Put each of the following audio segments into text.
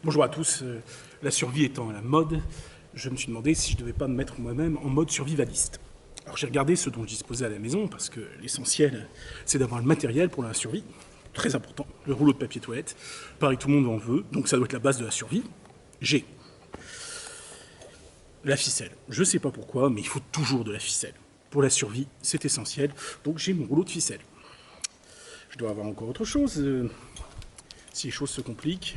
Bonjour à tous. La survie étant à la mode, je me suis demandé si je ne devais pas me mettre moi-même en mode survivaliste. Alors j'ai regardé ce dont je disposais à la maison, parce que l'essentiel, c'est d'avoir le matériel pour la survie. Très important, le rouleau de papier toilette. Pareil, tout le monde en veut, donc ça doit être la base de la survie. J'ai la ficelle. Je sais pas pourquoi, mais il faut toujours de la ficelle. Pour la survie, c'est essentiel, donc j'ai mon rouleau de ficelle. Je dois avoir encore autre chose, si les choses se compliquent.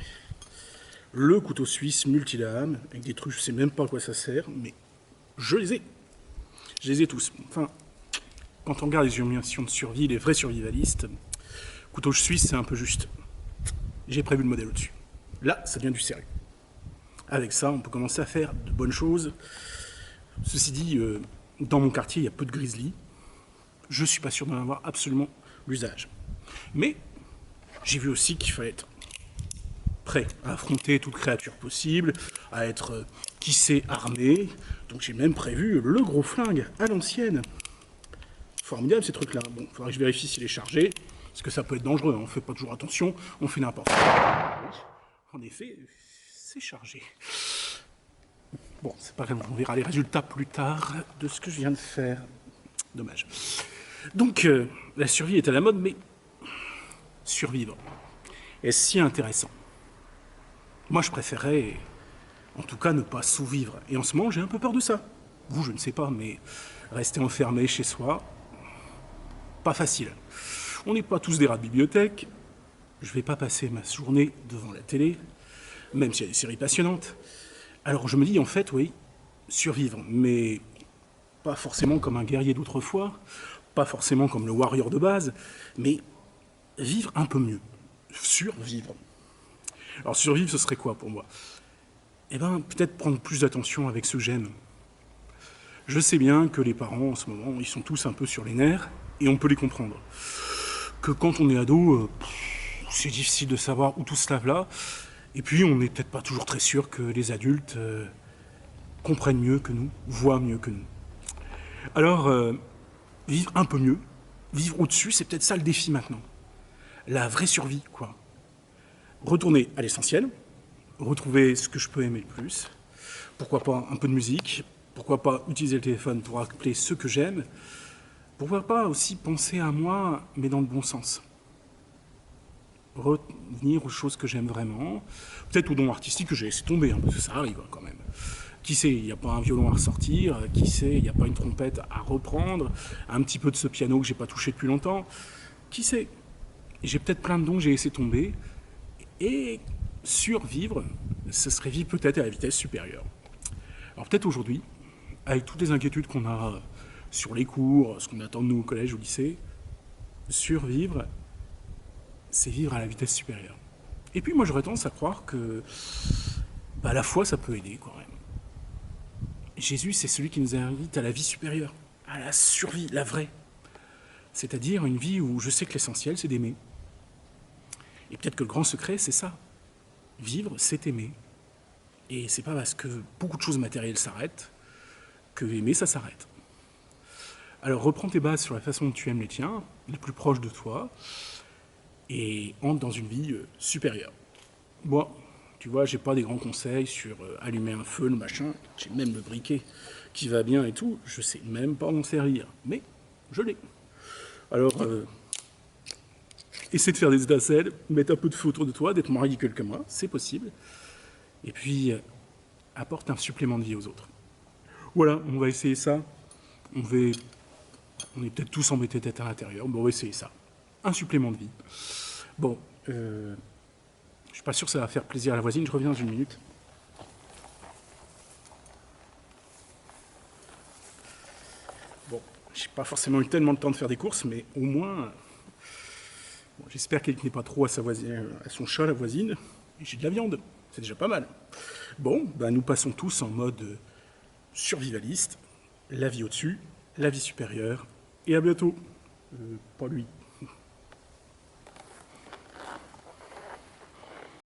Le couteau suisse multilame, avec des trucs, je sais même pas à quoi ça sert, mais je les ai. Je les ai tous. Enfin, quand on regarde les humiliations de survie, les vrais survivalistes, couteau suisse, c'est un peu juste. J'ai prévu le modèle au-dessus. Là, ça devient du sérieux. Avec ça, on peut commencer à faire de bonnes choses. Ceci dit, dans mon quartier, il y a peu de grizzlies. Je suis pas sûr d'en avoir absolument l'usage. Mais j'ai vu aussi qu'il fallait être prêt à affronter toute créature possible, à être, qui sait, armé. Donc j'ai même prévu le gros flingue à l'ancienne. Formidable ces trucs-là. Bon, il faudrait que je vérifie s'il est chargé, parce que ça peut être dangereux, on fait pas toujours attention, on fait n'importe quoi. En effet, c'est chargé. Bon, c'est pas grave, on verra les résultats plus tard de ce que je viens de faire. Dommage. Donc, la survie est à la mode, mais survivre, est-ce si intéressant? Moi, je préférais, en tout cas, ne pas sous-vivre. Et en ce moment, j'ai un peu peur de ça. Vous, je ne sais pas, mais rester enfermé chez soi, pas facile. On n'est pas tous des rats de bibliothèque. Je vais pas passer ma journée devant la télé, même s'il y a des séries passionnantes. Alors je me dis, en fait, oui, survivre, mais pas forcément comme un guerrier d'autrefois, pas forcément comme le warrior de base, mais vivre un peu mieux. Survivre. Alors survivre, ce serait quoi pour moi? Eh bien, peut-être prendre plus d'attention avec ceux que j'aime. Je sais bien que les parents, en ce moment, ils sont tous un peu sur les nerfs, et on peut les comprendre. Que quand on est ado, c'est difficile de savoir où tout se lave là, et puis on n'est peut-être pas toujours très sûr que les adultes comprennent mieux que nous, voient mieux que nous. Alors, vivre un peu mieux, vivre au-dessus, c'est peut-être ça le défi maintenant. La vraie survie, quoi. Retourner à l'essentiel, retrouver ce que je peux aimer le plus, pourquoi pas un peu de musique, pourquoi pas utiliser le téléphone pour appeler ceux que j'aime, pourquoi pas aussi penser à moi, mais dans le bon sens. Revenir aux choses que j'aime vraiment, peut-être aux dons artistiques que j'ai laissé tomber, hein, parce que ça arrive quand même. Qui sait, il n'y a pas un violon à ressortir, qui sait, il n'y a pas une trompette à reprendre, un petit peu de ce piano que j'ai pas touché depuis longtemps, qui sait. J'ai peut-être plein de dons que j'ai laissé tomber, et survivre, ce serait vivre peut-être à la vitesse supérieure. Alors peut-être aujourd'hui, avec toutes les inquiétudes qu'on a sur les cours, ce qu'on attend de nous au collège ou au lycée, survivre, c'est vivre à la vitesse supérieure. Et puis moi j'aurais tendance à croire que la foi ça peut aider quand même. Jésus c'est celui qui nous invite à la vie supérieure, à la survie, la vraie. C'est-à-dire une vie où je sais que l'essentiel c'est d'aimer. Et peut-être que le grand secret c'est ça. Vivre c'est aimer. Et c'est pas parce que beaucoup de choses matérielles s'arrêtent que aimer ça s'arrête. Alors reprends tes bases sur la façon dont tu aimes les tiens, les plus proches de toi, et entre dans une vie supérieure. Moi, tu vois, j'ai pas des grands conseils sur allumer un feu, le machin, j'ai même le briquet qui va bien et tout, je sais même pas m'en servir, mais je l'ai. Alors, essaie de faire des étincelles, mettre un peu de feu autour de toi, d'être moins ridicule que moi, c'est possible, et puis apporte un supplément de vie aux autres. Voilà, on va essayer ça, on est peut-être tous embêtés d'être à l'intérieur, mais on va essayer ça. Un supplément de vie. Bon, je suis pas sûr que ça va faire plaisir à la voisine, je reviens dans une minute. Bon, j'ai pas forcément eu tellement le temps de faire des courses, mais au moins, bon, j'espère qu'elle n'est pas trop à sa voisine, à son chat, la voisine, et j'ai de la viande, c'est déjà pas mal. Bon, nous passons tous en mode survivaliste, la vie au-dessus, la vie supérieure, et à bientôt. Pas lui.